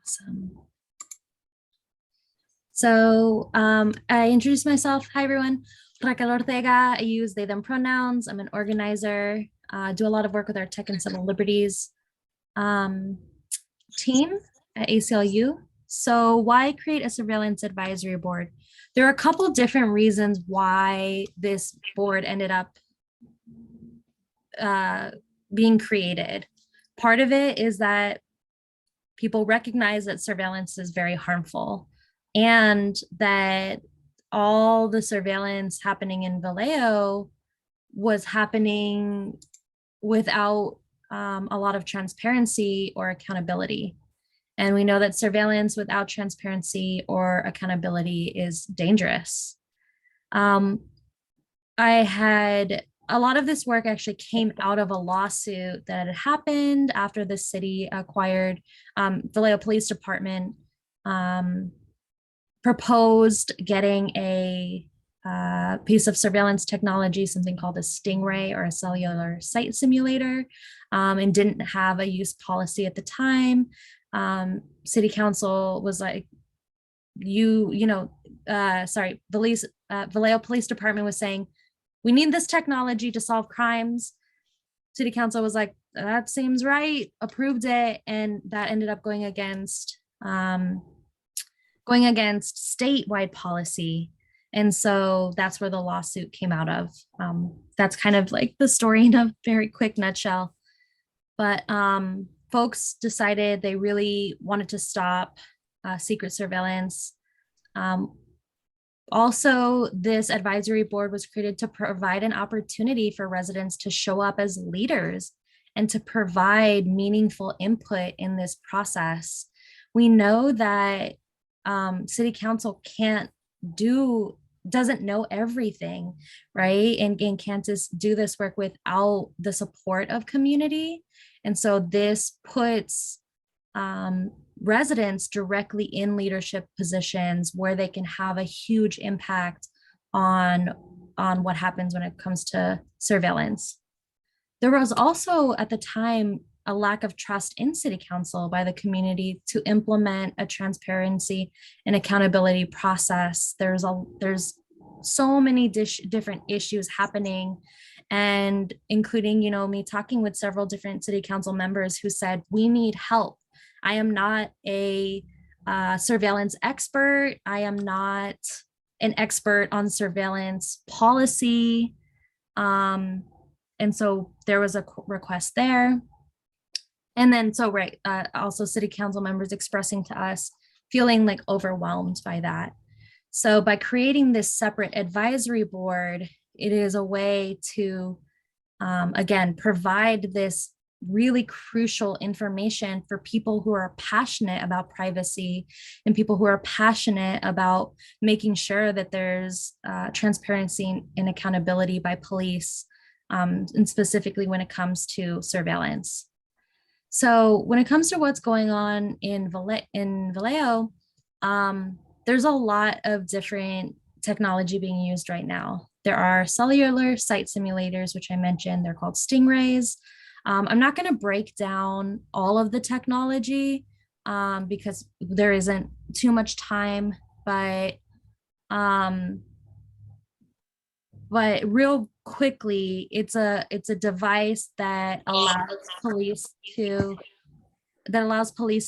Awesome. So I introduced myself. Hi, everyone. Raquel Ortega. I use they, them pronouns. I'm an organizer, do a lot of work with our tech and civil liberties um, team at ACLU. So why create a surveillance advisory board? There are a couple different reasons why this board ended up being created. Part of it is that people recognize that surveillance is very harmful and that all the surveillance happening in Vallejo was happening without a lot of transparency or accountability. And we know that surveillance without transparency or accountability is dangerous. I had a lot of this work actually came out of a lawsuit that had happened after the city acquired Vallejo Police Department proposed getting a piece of surveillance technology, something called a Stingray or a cellular site simulator, and didn't have a use policy at the time. City council was like, Vallejo Police Department was saying, we need this technology to solve crimes. City council was like, that seems right, approved it, and that ended up going against statewide policy. And so that's where the lawsuit came out of. That's kind of like the story in a very quick nutshell. But folks decided they really wanted to stop secret surveillance. Also, this advisory board was created to provide an opportunity for residents to show up as leaders and to provide meaningful input in this process. We know that city council doesn't know everything, right? And can't just do this work without the support of community. And so this puts residents directly in leadership positions where they can have a huge impact on what happens when it comes to surveillance. There was also at the time a lack of trust in city council by the community to implement a transparency and accountability process. There's so many different issues happening, and including, me talking with several different city council members who said, we need help. I am not a surveillance expert. I am not an expert on surveillance policy. And so there was a request there. And then, also city council members expressing to us feeling like overwhelmed by that. So by creating this separate advisory board, it is a way to, again, provide this really crucial information for people who are passionate about privacy and people who are passionate about making sure that there's transparency and accountability by police, and specifically when it comes to surveillance. So when it comes to what's going on in Vallejo, there's a lot of different technology being used right now. There are cellular site simulators, which I mentioned. They're called Stingrays. I'm not going to break down all of the technology because there isn't too much time, but real quickly, it's a device that allows police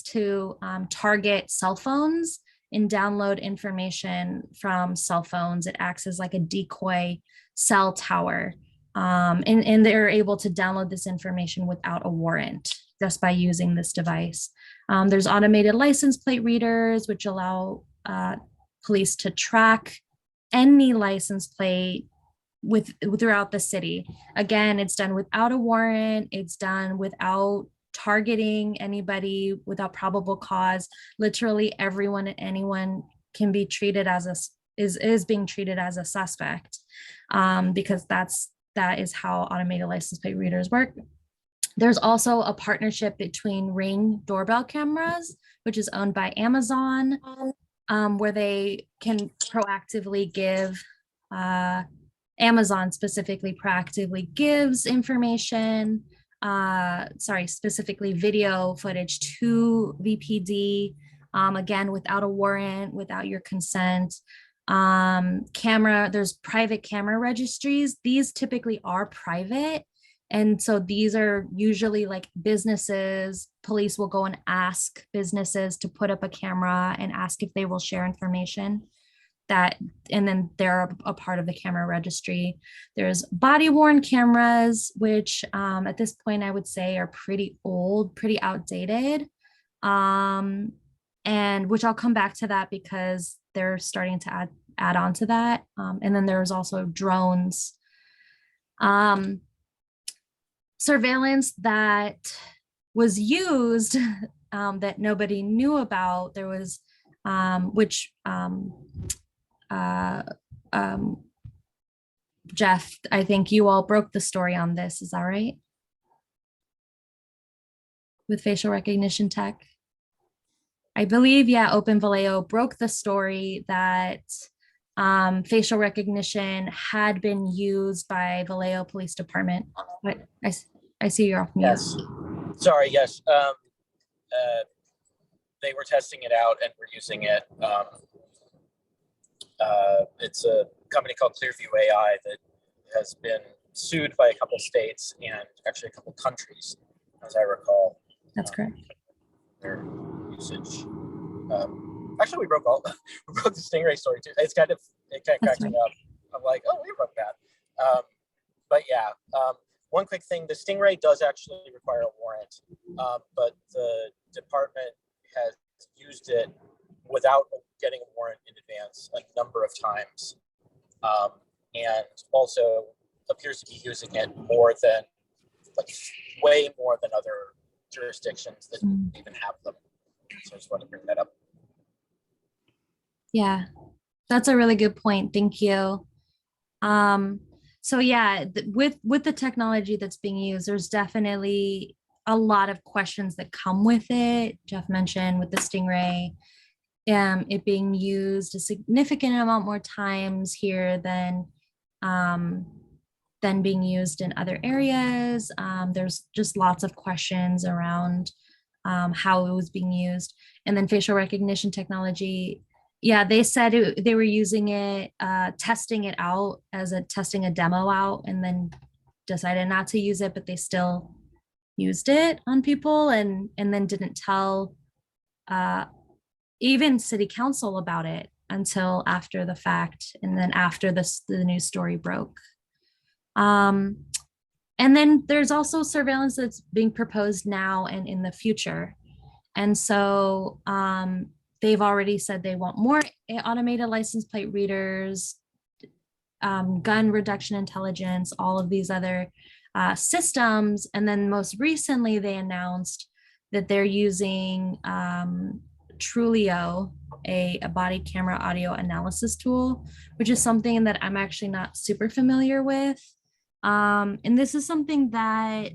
to target cell phones and download information from cell phones. It acts as like a decoy cell tower. And they're able to download this information without a warrant just by using this device. There's automated license plate readers, which allow police to track any license plate throughout the city. Again, it's done without a warrant. It's done without targeting anybody, without probable cause. Literally everyone and anyone can be treated is being treated as a suspect, because that is how automated license plate readers work. There's also a partnership between Ring doorbell cameras, which is owned by Amazon, where they can proactively give, Amazon specifically proactively gives specifically video footage to VPD again, without a warrant, without your consent. There's private camera registries. These typically are private. And so these are usually like businesses. Police will go and ask businesses to put up a camera and ask if they will share information that, and then they're a part of the camera registry. There's body worn cameras, which at this point I would say are pretty old, pretty outdated. Um, and which I'll come back to that because they're starting to add on to that. And then there's also drones. Surveillance that was used that nobody knew about. There was, which Jeff, I think you all broke the story on this. Is that right? With facial recognition tech. I believe, yeah, Open Vallejo broke the story that facial recognition had been used by Vallejo Police Department. But I see you're off mute. Yes. Sorry, yes. They were testing it out and were using it. It's a company called Clearview AI that has been sued by a couple states and actually a couple countries, as I recall. That's correct. Their usage. Actually, we broke the Stingray story too. It kind of cracks me up. I'm like, oh, we broke that. But yeah, one quick thing: the Stingray does actually require a warrant, but the department has used it without getting a warrant in advance a number of times, and also appears to be using it more than, like, way more than other jurisdictions that even have them. So I just want to bring that up. Yeah, that's a really good point. Thank you. So yeah, with the technology that's being used, there's definitely a lot of questions that come with it. Jeff mentioned with the Stingray, it being used a significant amount more times here than being used in other areas. There's just lots of questions around how it was being used. And then facial recognition technology, yeah, they said they were using it, testing it out testing a demo out, and then decided not to use it, but they still used it on people and then didn't tell even city council about it until after the fact, and then after the news story broke. And then there's also surveillance that's being proposed now and in the future. And so they've already said they want more automated license plate readers, gun reduction intelligence, all of these other systems. And then most recently, they announced that they're using Trulio, a body camera audio analysis tool, which is something that I'm actually not super familiar with. And this is something that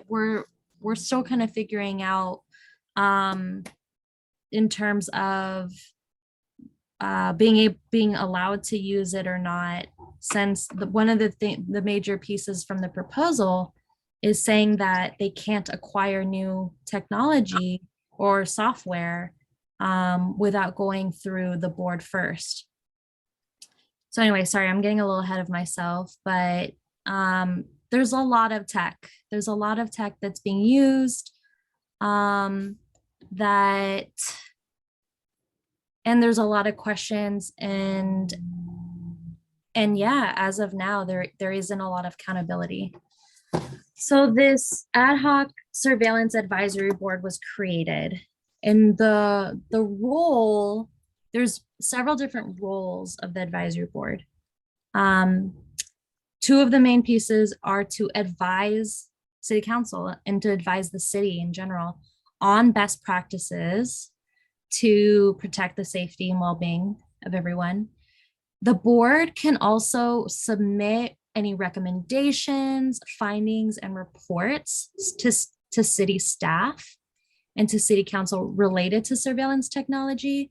we're still kind of figuring out in terms of being allowed to use it or not, since one of the major pieces from the proposal is saying that they can't acquire new technology or software without going through the board first. So anyway, sorry, I'm getting a little ahead of myself, but there's a lot of tech. There's a lot of tech that's being used and there's a lot of questions, and yeah, as of now, there isn't a lot of accountability. So this ad hoc surveillance advisory board was created, and the role, there's several different roles of the advisory board. Two of the main pieces are to advise city council and to advise the city in general on best practices to protect the safety and well-being of everyone. The board can also submit any recommendations, findings, and reports to city staff and to city council related to surveillance technology,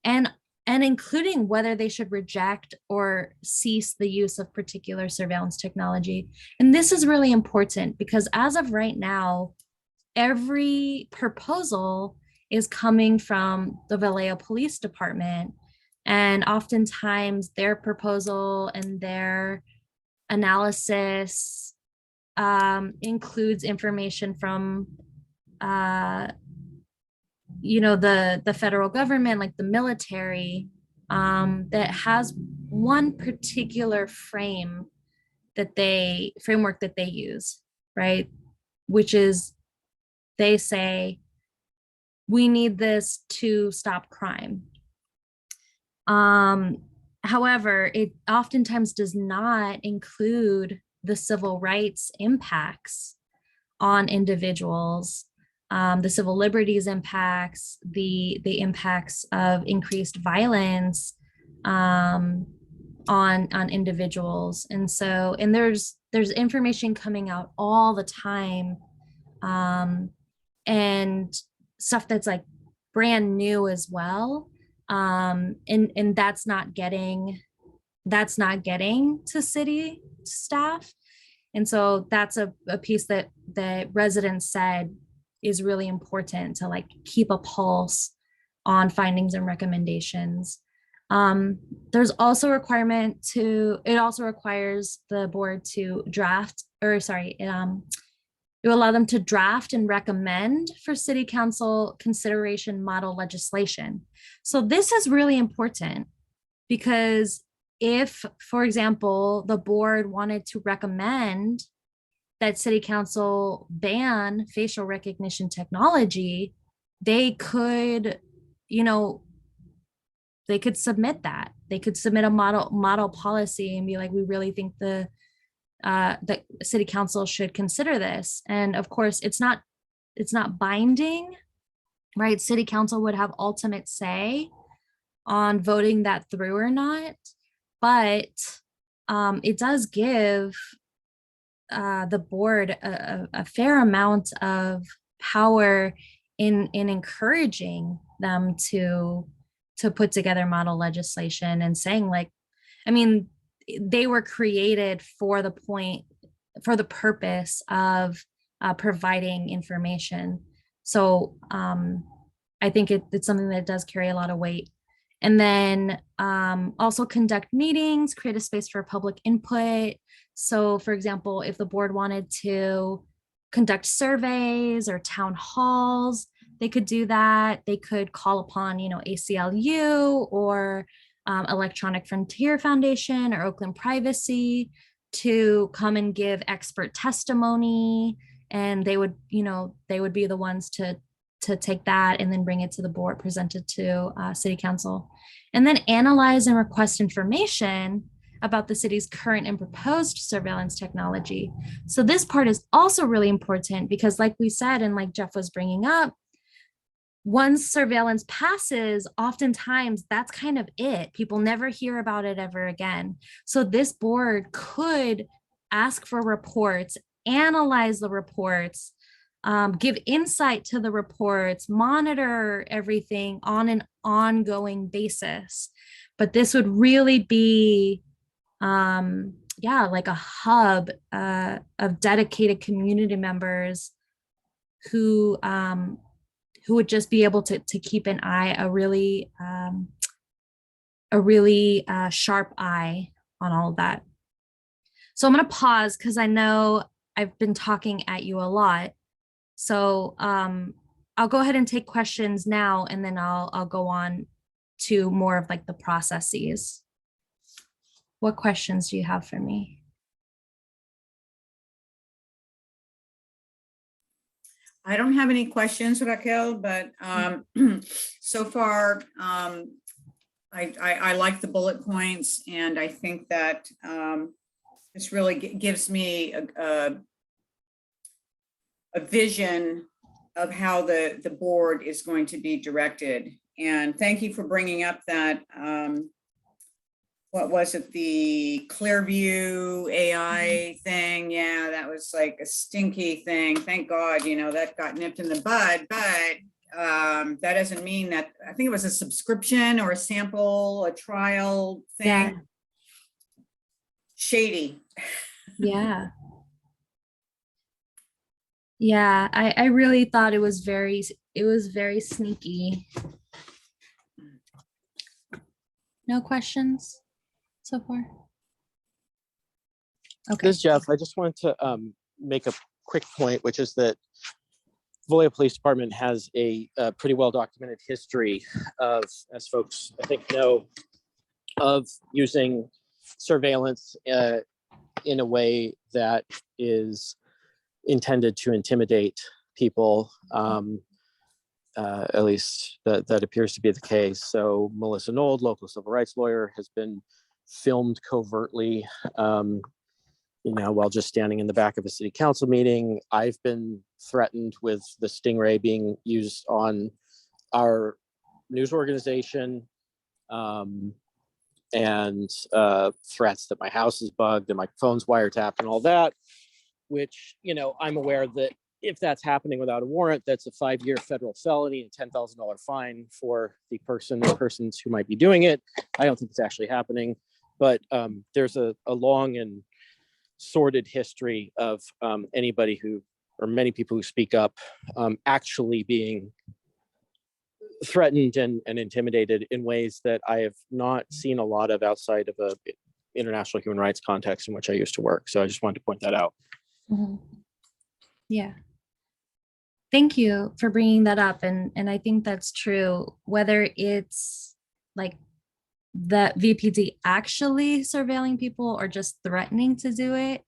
and including whether they should reject or cease the use of particular surveillance technology. And this is really important because as of right now, every proposal is coming from the Vallejo Police Department. And oftentimes their proposal and their analysis includes information from the federal government, like the military, that has one particular framework that they use, right? Which is, they say, we need this to stop crime. However, it oftentimes does not include the civil rights impacts on individuals, the civil liberties impacts, the impacts of increased violence on individuals. And so, and there's information coming out all the time, and stuff that's like brand new as well. And that's not getting to city staff. And so that's a piece that residents said is really important, to like keep a pulse on findings and recommendations. There's also it also requires the board to to allow them to draft and recommend for city council consideration model legislation. So this is really important, because if, for example, the board wanted to recommend that city council ban facial recognition technology, they could, they could submit that. They could submit a model policy and be like, we really think the city council should consider this. And of course, it's not binding, right? City council would have ultimate say on voting that through or not, but it does give the board a fair amount of power in encouraging them to put together model legislation, and saying, like, I mean, they were created for the purpose of providing information. So I think it's something that does carry a lot of weight. And then also conduct meetings, create a space for public input. So for example, if the board wanted to conduct surveys or town halls, they could do that. They could call upon, ACLU or Electronic Frontier Foundation or Oakland Privacy to come and give expert testimony. And they would be the ones to take that and then bring it to the board, present it to city council, and then analyze and request information about the city's current and proposed surveillance technology. So this part is also really important, because like we said, and like Jeff was bringing up, once surveillance passes, oftentimes that's kind of it. People never hear about it ever again. So this board could ask for reports, analyze the reports, give insight to the reports, monitor everything on an ongoing basis. But this would really be, like a hub of dedicated community members who would just be able to keep an eye, a really sharp eye on all of that. So I'm going to pause because I know I've been talking at you a lot. So I'll go ahead and take questions now, and then I'll go on to more of like the processes. What questions do you have for me? I don't have any questions, Raquel, but so far, I like the bullet points, and I think that this really gives me a vision of how the board is going to be directed. And thank you for bringing up that, what was it, the Clearview AI thing? Yeah, that was like a stinky thing. Thank God, that got nipped in the bud, but that doesn't mean that, I think it was a subscription or a sample, a trial thing. Yeah. Shady. Yeah. Yeah, I really thought it was very sneaky. No questions so far? Okay. This is Jeff. I just wanted to make a quick point, which is that Vallejo Police Department has a pretty well documented history of, as folks I think know, of using surveillance in a way that is intended to intimidate people. At least that appears to be the case. So Melissa Nold, local civil rights lawyer, has been filmed covertly, while just standing in the back of a city council meeting. I've been threatened with the Stingray being used on our news organization, and threats that my house is bugged and my phone's wiretapped and all that, which, I'm aware that if that's happening without a warrant, that's a 5-year federal felony and $10,000 fine for the persons who might be doing it. I don't think it's actually happening, but there's a long and sordid history of anybody who, or many people who speak up, actually being threatened and intimidated in ways that I have not seen a lot of outside of a international human rights context in which I used to work. So I just wanted to point that out. Mhm. Yeah. Thank you for bringing that up. And I think that's true, whether it's like that VPD actually surveilling people or just threatening to do it,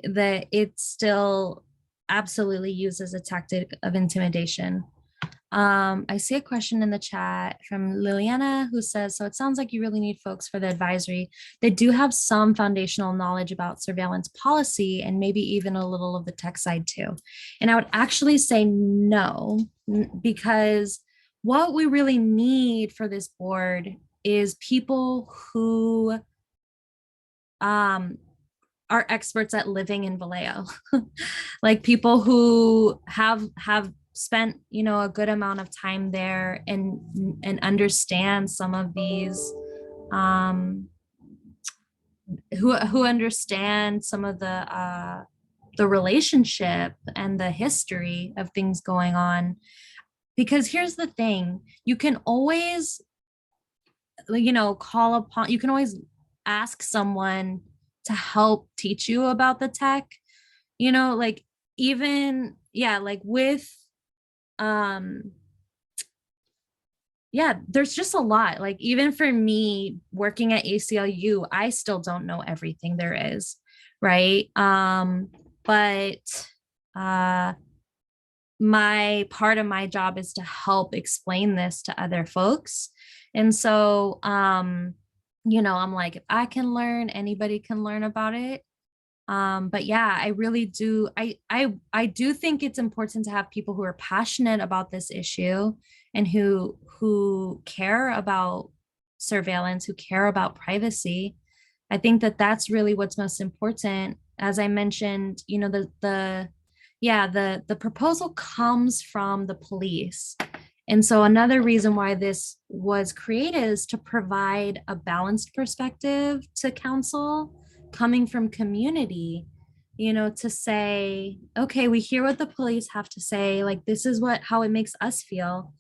that it's still absolutely used as a tactic of intimidation. I see a question in the chat from Liliana who says, so it sounds like you really need folks for the advisory. They do have some foundational knowledge about surveillance policy and maybe even a little of the tech side too. And I would actually say no, because what we really need for this board is people who are experts at living in Vallejo, like people who have spent a good amount of time there and understand some of these, who understand some of the relationship and the history of things going on. Because here's the thing, you can always call upon, you can always ask someone to help teach you about the tech, like even, yeah, like with yeah, there's just a lot. Like even for me working at ACLU, I still don't know everything there is, right? But my part of my job is to help explain this to other folks. And so I'm like, if I can learn, anybody can learn about it. But yeah, I really do. I do think it's important to have people who are passionate about this issue and who care about surveillance, who care about privacy. I think that that's really what's most important. As I mentioned, the proposal comes from the police. And so another reason why this was created is to provide a balanced perspective to council coming from community, to say, okay, we hear what the police have to say, like this is how it makes us feel,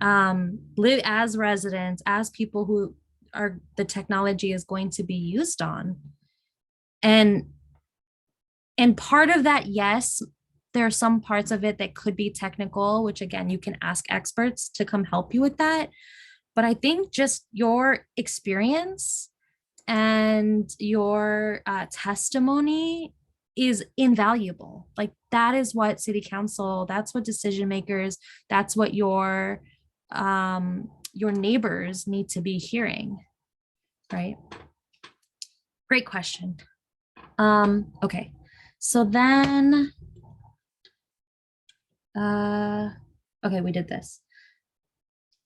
live as residents, as people who are the technology is going to be used on. And part of that, yes, there are some parts of it that could be technical, which again, you can ask experts to come help you with that. But I think just your experience and your testimony is invaluable. Like that is what city council, that's what decision makers, that's what your neighbors need to be hearing, right? Great question. Okay, so then, okay, we did this.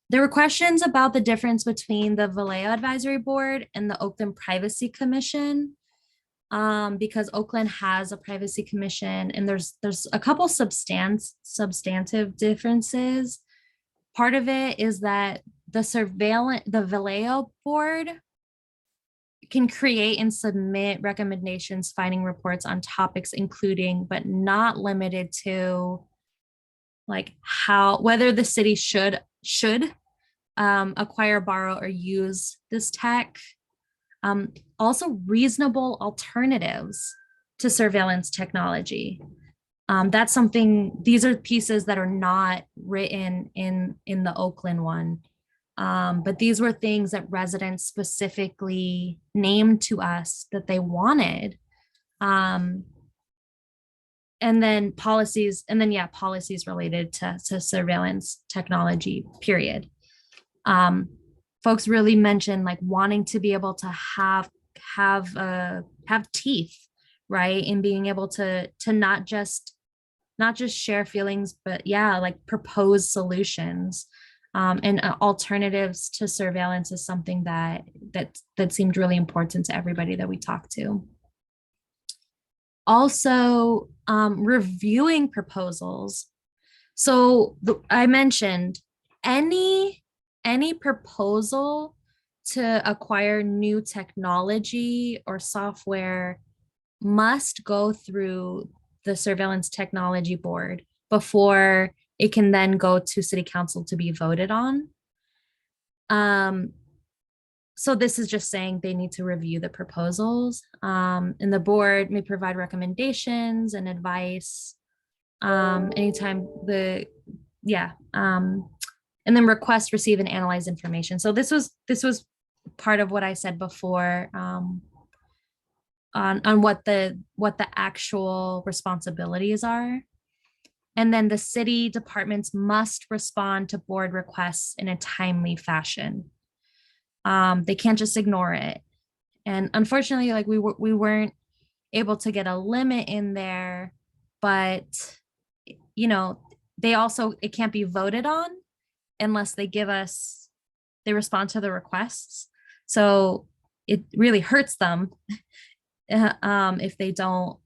There were questions about the difference between the Vallejo Advisory Board and the Oakland Privacy Commission, because Oakland has a privacy commission, and there's a couple substantive differences. Part of it is that the Vallejo Board can create and submit recommendations, finding reports on topics, including but not limited to, like whether the city should acquire, borrow, or use this tech. Also reasonable alternatives to surveillance technology. That's something, these are pieces that are not written in the Oakland one. But these were things that residents specifically named to us that they wanted. And then policies related to surveillance technology, period. Folks really mentioned like wanting to be able to have teeth, right? And being able to not just share feelings, but like propose solutions. And alternatives to surveillance is something that seemed really important to everybody that we talked to. Also, reviewing proposals. So I mentioned any proposal to acquire new technology or software must go through the Surveillance Technology Board before it can then go to City Council to be voted on. So this is just saying they need to review the proposals, and the board may provide recommendations and advice anytime and then request, receive, and analyze information. So this was part of what I said before, on what the actual responsibilities are. And then the city departments must respond to board requests in a timely fashion. They can't just ignore it. And unfortunately, like we weren't able to get a limit in there, but it can't be voted on unless they respond to the requests. So it really hurts them if they don't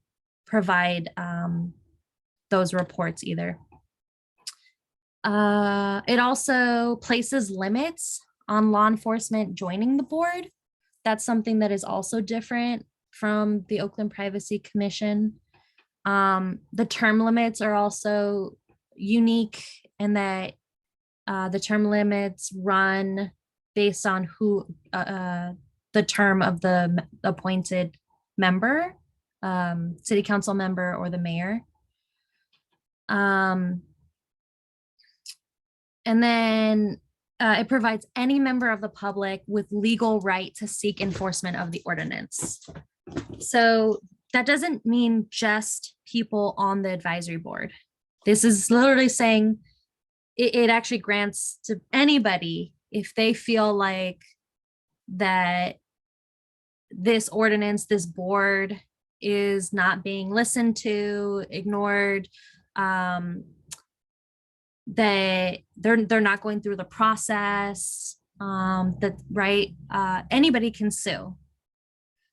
provide those reports either. It also places limits on law enforcement joining the board. That's something that is also different from the Oakland Privacy Commission. The term limits are also unique in that the term limits run based on who the term of the appointed member, city council member, or the mayor. And then it provides any member of the public with legal right to seek enforcement of the ordinance. So that doesn't mean just people on the advisory board. This is literally saying it actually grants to anybody if they feel like that this ordinance, this board is not being listened to, ignored, that they're not going through the process, anybody can sue.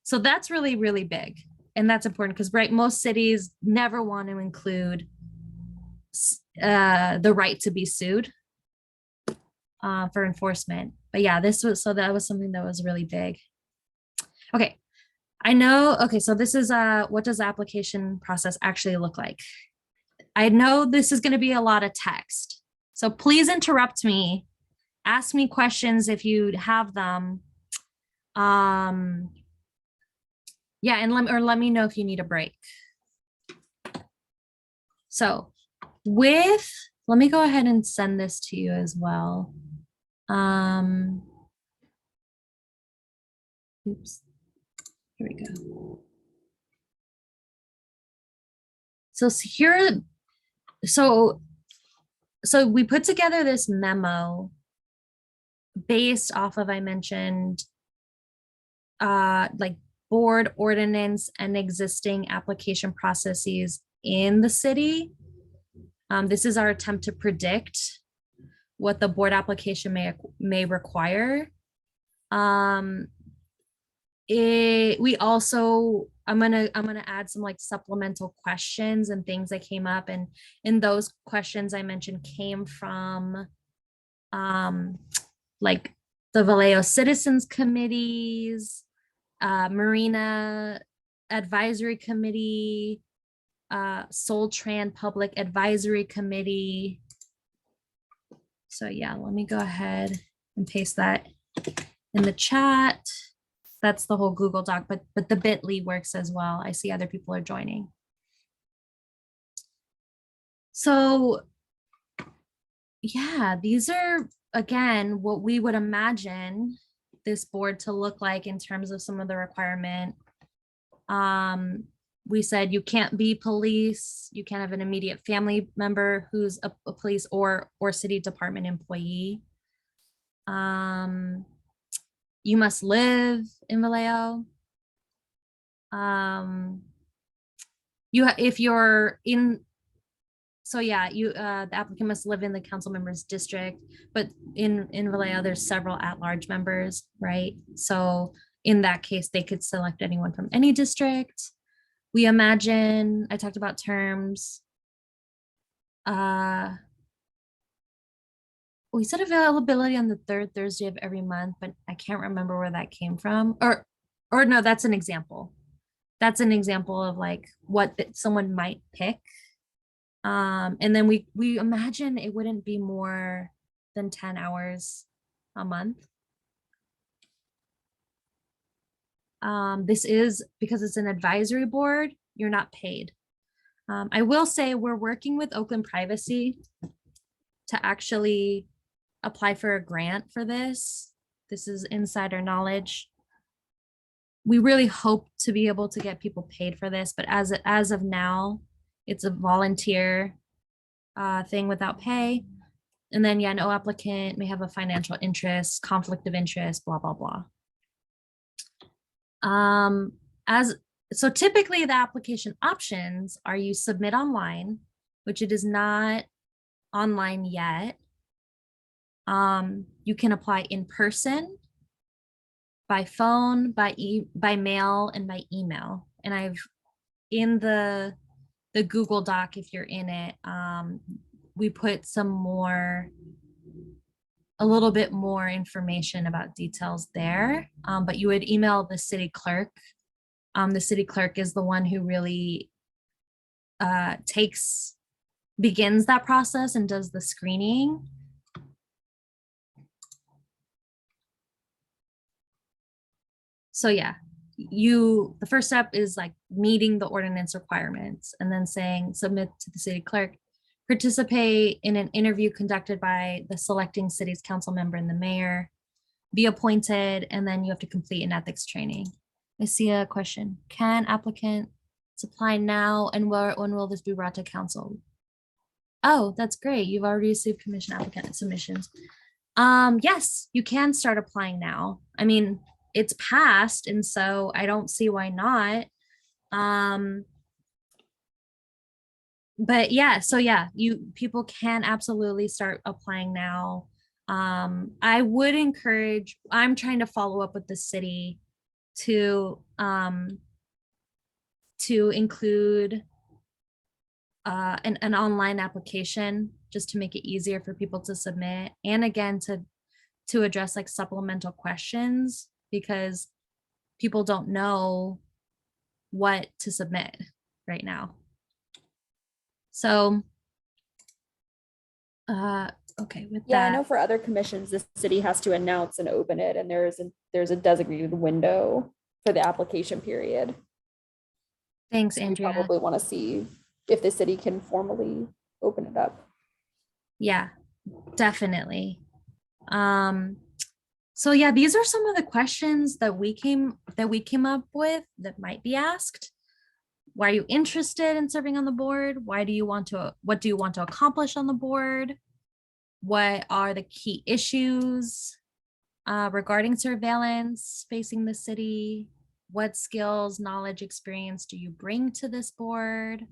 So that's really, really big. And that's important because most cities never want to include the right to be sued for enforcement. But yeah, that was something that was really big. Okay, I know. Okay, so this is what does the application process actually look like? I know this is going to be a lot of text, so please interrupt me, ask me questions if you have them. Yeah, and let me know if you need a break. So let me go ahead and send this to you as well. Oops, here we go. So we put together this memo based off of, I mentioned, like board ordinance and existing application processes in the city. This is our attempt to predict what the board application may require. We also, I'm gonna add some like supplemental questions and things that came up, and in those questions I mentioned came from like the Vallejo citizens committees, Marina Advisory Committee, Soltran Public Advisory Committee. So yeah, let me go ahead and paste that in the chat. That's the whole Google Doc, but the bit.ly works as well. I see other people are joining. So yeah, these are, again, what we would imagine this board to look like in terms of some of the requirement. We said you can't be police, you can't have an immediate family member who's a police or city department employee. You must live in Vallejo. If you're in, so yeah, the applicant must live in the council member's district, but in Vallejo, there's several at-large members, right? So in that case, they could select anyone from any district. We imagine, I talked about terms. We said availability on the third Thursday of every month, but I can't remember where that came from. Or no, that's an example. That's an example of like what someone might pick. And then we imagine it wouldn't be more than 10 hours a month. This is because it's an advisory board, you're not paid. I will say we're working with Oakland Privacy to actually apply for a grant for this. This is insider knowledge. We really hope to be able to get people paid for this, but as of now, it's a volunteer thing without pay. And then yeah, no applicant may have a financial interest, conflict of interest, blah, blah, blah. So typically the application options are you submit online, which it is not online yet. You can apply in person, by phone, by mail, and by email. And I've in the Google Doc, if you're in it, we put a little bit more information about details there. But you would email the city clerk. The city clerk is the one who really begins that process and does the screening. So yeah, the first step is like meeting the ordinance requirements and then saying submit to the city clerk, participate in an interview conducted by the selecting city's council member and the mayor, be appointed, and then you have to complete an ethics training. I see a question. Can applicants apply now, and when will this be brought to council? Oh, that's great. You've already received commission applicant submissions. Yes, you can start applying now. I mean, it's passed, and so I don't see why not. But yeah, so yeah, people can absolutely start applying now. I would encourage, I'm trying to follow up with the city to include an online application just to make it easier for people to submit, and again to address like supplemental questions because people don't know what to submit right now. So okay, with Yeah, that, I know for other commissions, the city has to announce and open it, and there's a designated window for the application period. thanks, We Andrea. probably want to see if the city can formally open it up. Yeah, definitely. So yeah, these are some of the questions that we came up with that might be asked. Why are you interested in serving on the board? What do you want to accomplish on the board? What are the key issues regarding surveillance facing the city? What skills, knowledge, experience do you bring to this board?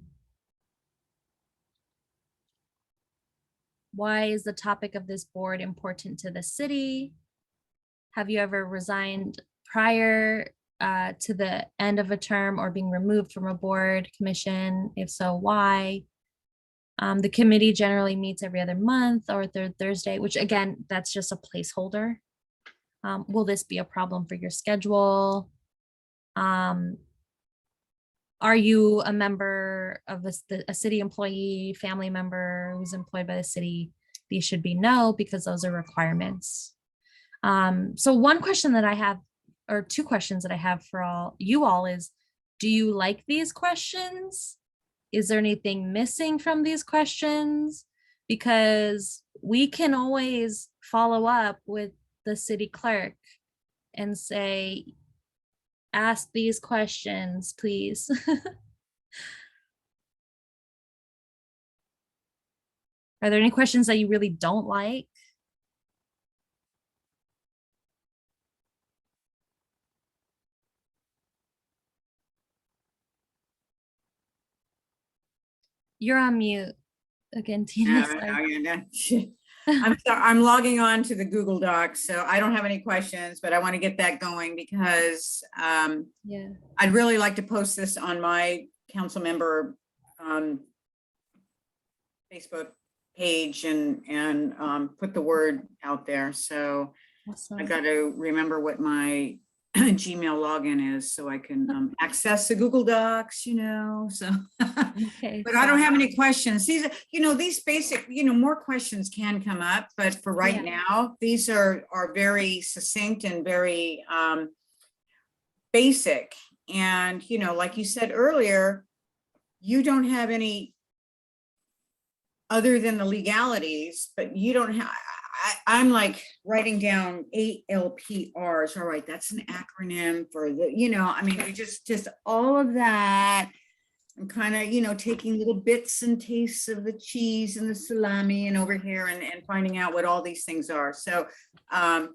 Why is the topic of this board important to the city? Have you ever resigned prior to the end of a term or being removed from a board commission? If so, why? The committee generally meets every other month or third Thursday, which again, that's just a placeholder. Will this be a problem for your schedule? Are you a member of a city employee, family member who's employed by the city? These should be no, because those are requirements. So one question that I have, or two questions that I have for you all is, do you like these questions? Is there anything missing from these questions? Because we can always follow up with the city clerk and say, ask these questions, please. Are there any questions that you really don't like? You're on mute again, Tina. Sorry. I'm logging on to the Google Docs, so I don't have any questions, but I want to get that going because Yeah. I'd really like to post this on my council member Facebook page and put the word out there. So Awesome. I got to remember what my Gmail login is so I can access the Google Docs, so. Okay. But I don't have any questions. These, these basic, more questions can come up, but for right now, these are very succinct and very basic. And, like you said earlier, you don't have any other than the legalities, but you don't have, I'm like writing down ALPRs. All right, that's an acronym for the, we just all of that. I'm kind of, taking little bits and tastes of the cheese and the salami and over here and finding out what all these things are. So I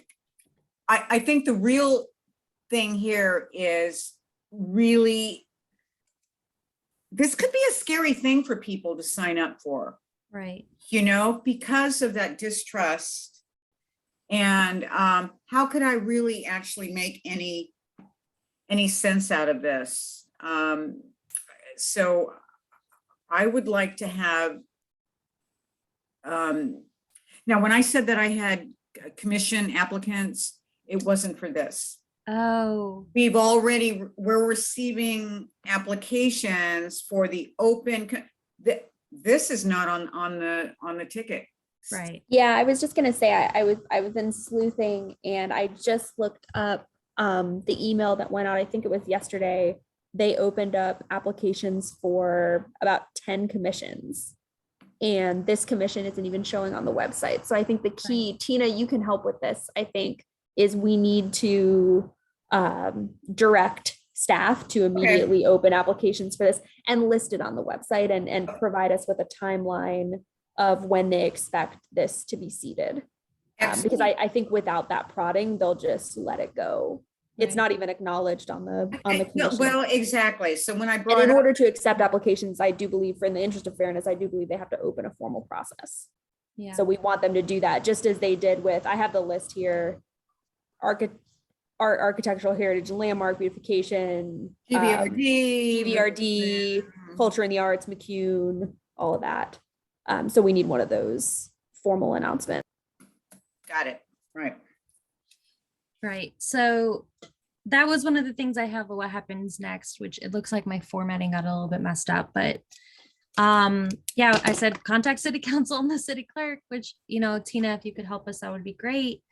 think the real thing here is really, this could be a scary thing for people to sign up for. Right. Because of that distrust. And how could I really actually make any sense out of this? So I would like to have, now when I said that I had commission applicants, it wasn't for this. Oh. We're receiving applications for the open, this is not on the ticket. Right. Yeah, I was just gonna say I was in sleuthing and I just looked up the email that went out. I think it was yesterday. They opened up applications for about 10 commissions. And this commission isn't even showing on the website. So I think the key, Tina, you can help with this, I think, is we need to direct staff to immediately open applications for this and list it on the website and provide us with a timeline of when they expect this to be seated. Because I think without that prodding, they'll just let it go. It's not even acknowledged on the commission. Well, exactly. So when I brought and in order to accept applications, I do believe, in the interest of fairness, I do believe they have to open a formal process. Yeah. So we want them to do that, just as they did with, I have the list here, architectural heritage and landmark beautification, GVRD, culture and the arts, McCune, all of that. So we need one of those formal announcements. Got it. Right. Right. So that was one of the things I have. What happens next, which it looks like my formatting got a little bit messed up, but yeah, I said contact city council and the city clerk, which, Tina, if you could help us, that would be great.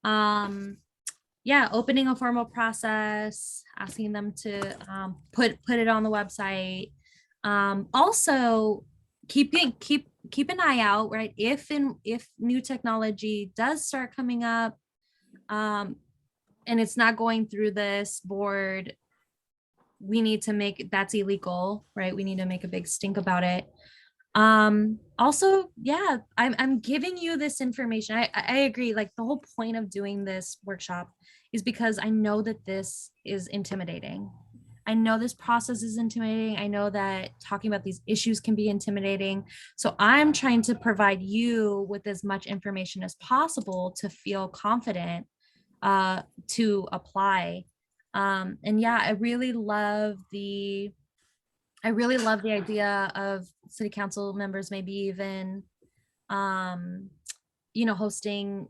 Yeah, opening a formal process, asking them to put it on the website. Also keep an eye out, right? If new technology does start coming up, and it's not going through this board, we need to that's illegal, right? We need to make a big stink about it. Also, yeah, I'm giving you this information. I agree. Like, the whole point of doing this workshop is because I know that this is intimidating. I know this process is intimidating. I know that talking about these issues can be intimidating. So I'm trying to provide you with as much information as possible to feel confident to apply. And yeah, I really love the idea of city council members maybe even hosting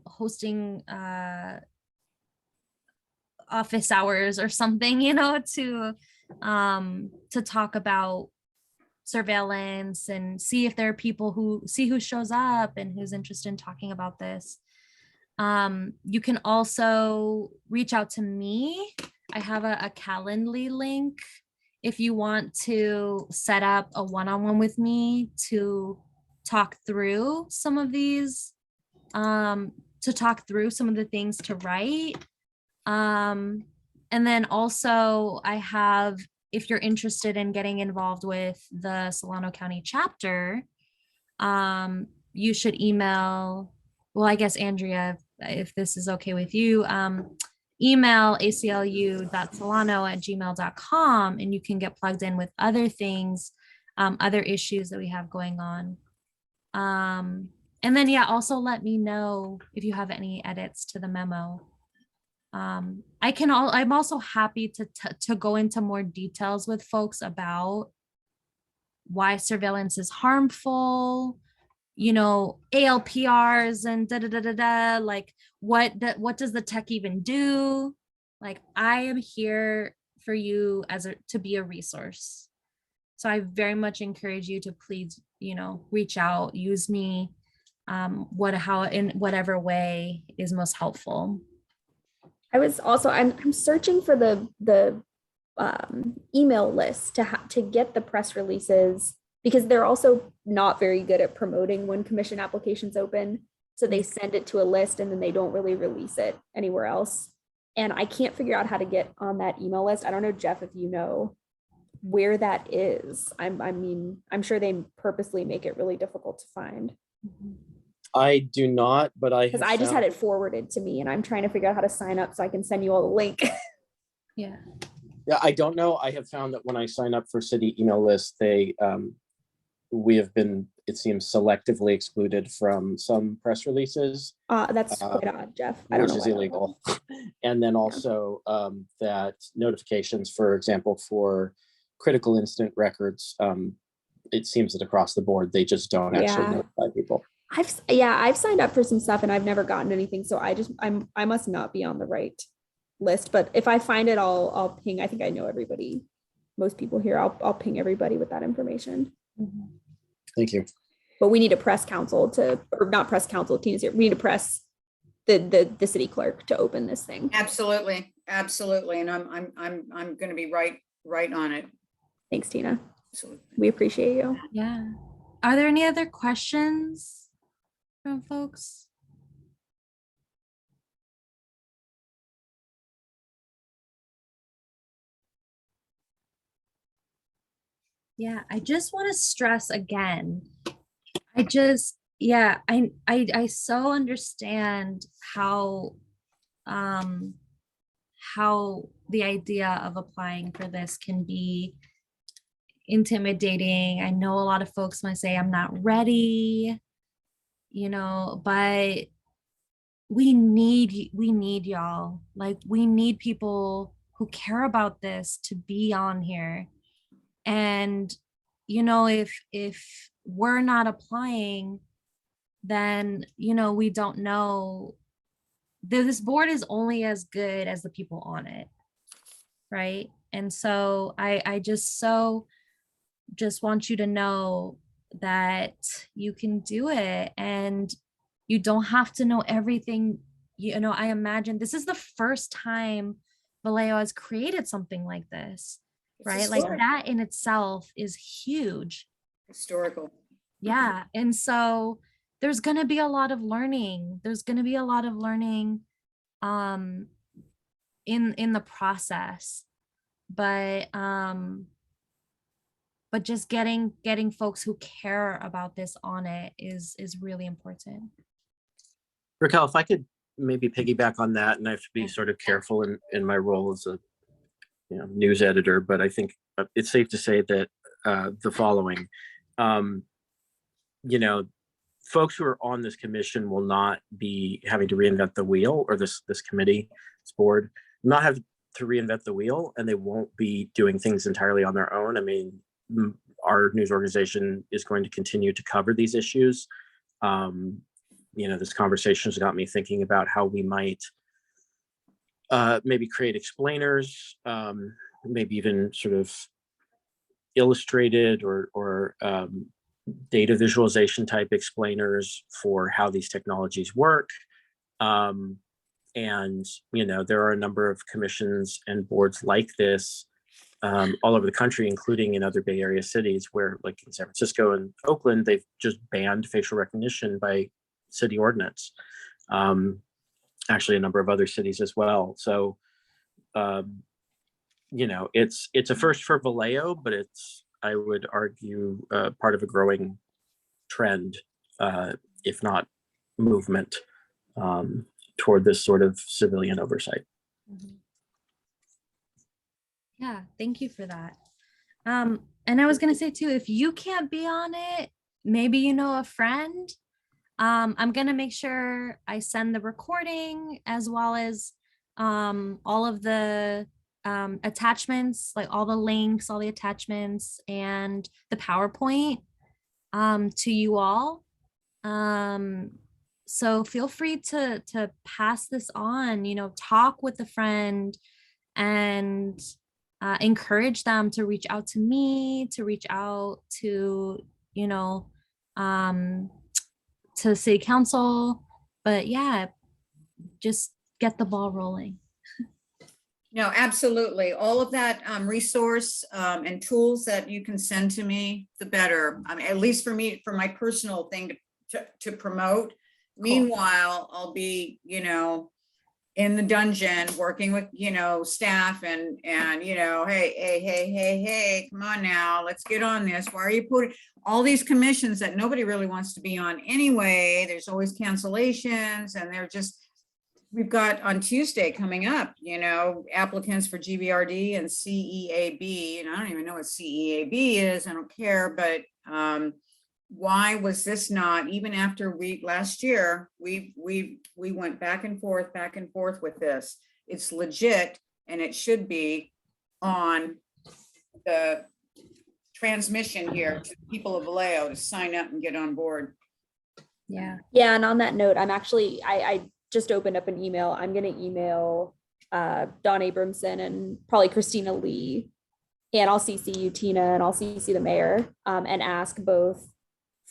office hours or something, you know, to talk about surveillance and see if there are people who shows up and who's interested in talking about this. You can also reach out to me. I have a Calendly link if you want to set up a one-on-one with me to talk through some of these, to talk through some of the things to write. And then also I have, if you're interested in getting involved with the Solano County chapter, you should email, well, I guess Andrea, if this is okay with you, email aclu.solano@gmail.com and you can get plugged in with other things, other issues that we have going on. And then, yeah, also let me know if you have any edits to the memo. I'm also happy to go into more details with folks about why surveillance is harmful, you know, ALPRs and like what does the tech even do? Like, I am here for you to be a resource. So I very much encourage you to please, you know, reach out, use me, how in whatever way is most helpful. I was also, I'm searching for the email list to get the press releases, because they're also not very good at promoting when commission applications open. So they send it to a list and then they don't really release it anywhere else. And I can't figure out how to get on that email list. I don't know, Jeff, if you know where that is. I mean, I'm sure they purposely make it really difficult to find. I do not, but Because I just had it forwarded to me and I'm trying to figure out how to sign up so I can send you all the link. Yeah. Yeah, I don't know. I have found that when I sign up for city email lists, we have been, it seems, selectively excluded from some press releases. That's quite odd, Jeff. I don't know. Which is illegal. And then also that notifications, for example, for critical incident records, it seems that across the board, they just don't actually notify people. I've signed up for some stuff and I've never gotten anything. So I must not be on the right list, but if I find it, I'll ping. I think I know everybody, most people here. I'll ping everybody with that information. Thank you. But we need a press council or not press council, Tina's here. We need to press the city clerk to open this thing. Absolutely. And I'm going to be right on it. Thanks, Tina. Absolutely. We appreciate you. Yeah. Are there any other questions from folks? Yeah, I just want to stress again. I so understand how the idea of applying for this can be intimidating. I know a lot of folks might say I'm not ready, you know, but we need y'all. Like, we need people who care about this to be on here. And, you know, if we're not applying, then, you know, we don't know. This board is only as good as the people on it, right? And so I just want you to know that you can do it and you don't have to know everything. You know, I imagine this is the first time Vallejo has created something like this. Right? Like, that in itself is huge. Historical. Yeah. And so there's going to be a lot of learning. There's going to be a lot of learning in the process. But just getting folks who care about this on it is really important. Raquel, if I could maybe piggyback on that, and I have to be sort of careful in my role as a news editor, but I think it's safe to say that the following, folks who are on this commission will not be having to reinvent the wheel, or this committee, this board, not have to reinvent the wheel, and they won't be doing things entirely on their own. I mean, our news organization is going to continue to cover these issues. This conversation has got me thinking about how we might maybe create explainers, maybe even sort of illustrated or data visualization type explainers for how these technologies work. And, you know, there are a number of commissions and boards like this all over the country, including in other Bay Area cities where, like in San Francisco and Oakland, they've just banned facial recognition by city ordinance. Actually, a number of other cities as well. So, you know, it's a first for Vallejo, but it's, I would argue, part of a growing trend, if not movement, toward this sort of civilian oversight. Yeah, thank you for that. And I was gonna say too, if you can't be on it, maybe you know a friend. I'm gonna make sure I send the recording as well as all of the attachments, like all the links, all the attachments, and the PowerPoint to you all. So feel free to pass this on, you know, talk with a friend and encourage them to reach out to me, to reach out to, you know, to city council. But yeah, just get the ball rolling. No, absolutely. All of that resource and tools that you can send to me, the better. I mean, at least for me, for my personal thing to promote. Meanwhile, I'll be, you know, in the dungeon working with, you know, staff and, you know, hey, come on now, let's get on this. Why are you putting all these commissions that nobody really wants to be on anyway? There's always cancellations and they're just, we've got on Tuesday coming up, you know, applicants for GBRD and CEAB, and I don't even know what CEAB is. I don't care, but why was this not, even after last year, we went back and forth with this. It's legit and it should be on the transmission here to people of Vallejo to sign up and get on board. Yeah. Yeah, and on that note, I'm actually, I just opened up an email. I'm going to email Don Abramson and probably Christina Lee, and I'll CC you, Tina, and I'll CC the mayor, and ask both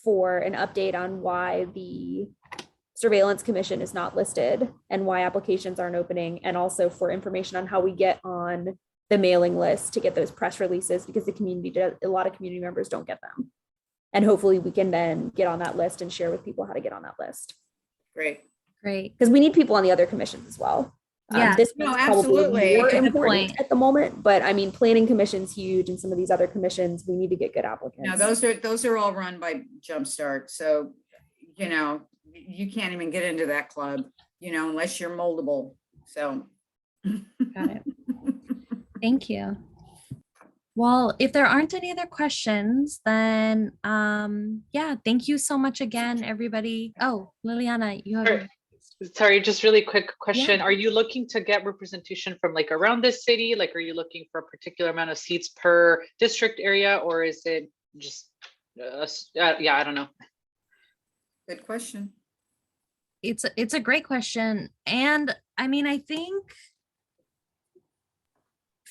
for an update on why the surveillance commission is not listed and why applications aren't opening, and also for information on how we get on the mailing list to get those press releases, because a lot of community members don't get them. And hopefully we can then get on that list and share with people how to get on that list. Great. Because we need people on the other commissions as well. Yeah, this no, is absolutely. probably more Good important point. at the moment, but I mean, planning commission's huge, and some of these other commissions, we need to get good applicants. Now, those are all run by Jumpstart. So, you know, you can't even get into that club, you know, unless you're moldable. So. Got it. Thank you. Well, if there aren't any other questions, then yeah, thank you so much again, everybody. Oh, Liliana, you have. Sorry, just really quick question. Yeah. Are you looking to get representation from like around this city? Like, are you looking for a particular amount of seats per district area, or is it just, yeah, I don't know. Good question. It's a great question. And I mean, I think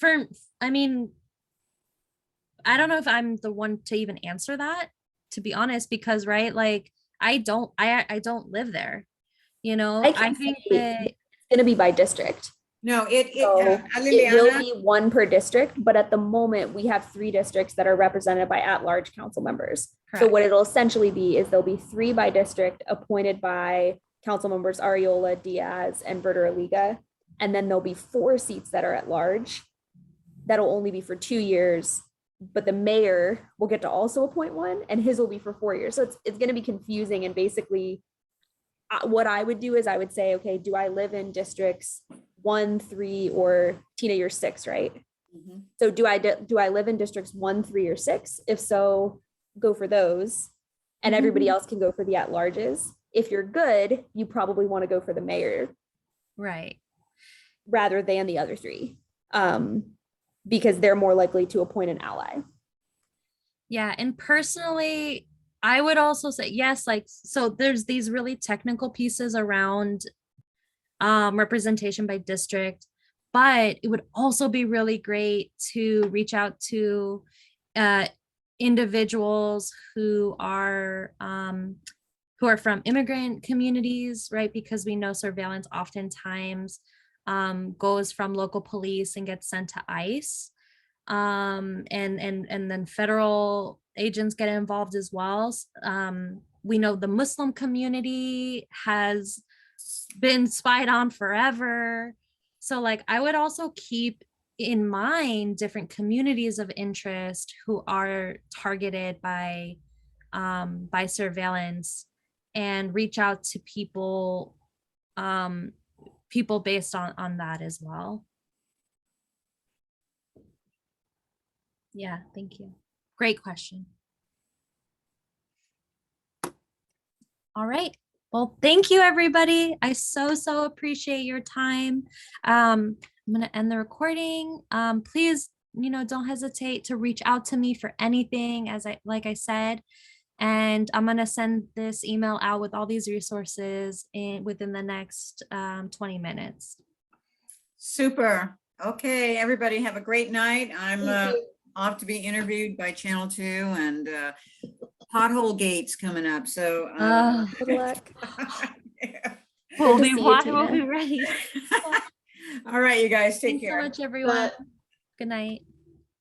I don't know if I'm the one to even answer that, to be honest, because right, like I don't live there. You know, I think that it's going to be by district. No, It will be one per district, but at the moment we have 3 districts that are represented by at-large council members. Correct. So what it'll essentially be is there'll be 3 by district appointed by council members Ariola, Diaz, and Berta Aliga. And then there'll be 4 seats that are at large. That'll only be for 2 years, but the mayor will get to also appoint one, and his will be for 4 years. So it's going to be confusing. And basically what I would do is I would say, okay, do I live in districts 1, 3, or Tina, you're 6, right? Mm-hmm. So do I live in districts 1, 3, or 6? If so, go for those, and everybody else can go for the at-larges. If you're good, you probably want to go for the mayor, right, rather than the other 3, because they're more likely to appoint an ally. Yeah, and personally, I would also say yes, like, so there's these really technical pieces around representation by district. But it would also be really great to reach out to individuals who are from immigrant communities, right? Because we know surveillance oftentimes goes from local police and gets sent to ICE. And then federal agents get involved as well. We know the Muslim community has been spied on forever. So like I would also keep in mind different communities of interest who are targeted by surveillance, and reach out to people based on that as well. Yeah, thank you. Great question. All right. Well, thank you, everybody. I so appreciate your time. I'm going to end the recording. Please, don't hesitate to reach out to me for anything, like I said. And I'm going to send this email out with all these resources within the next 20 minutes. Super. Okay, everybody have a great night. I'm off to be interviewed by Channel 2, and pothole gates coming up. So Good luck. We'll to be see you, we'll be Tina. ready. all right, you guys take Thanks care. so much, everyone. Good night.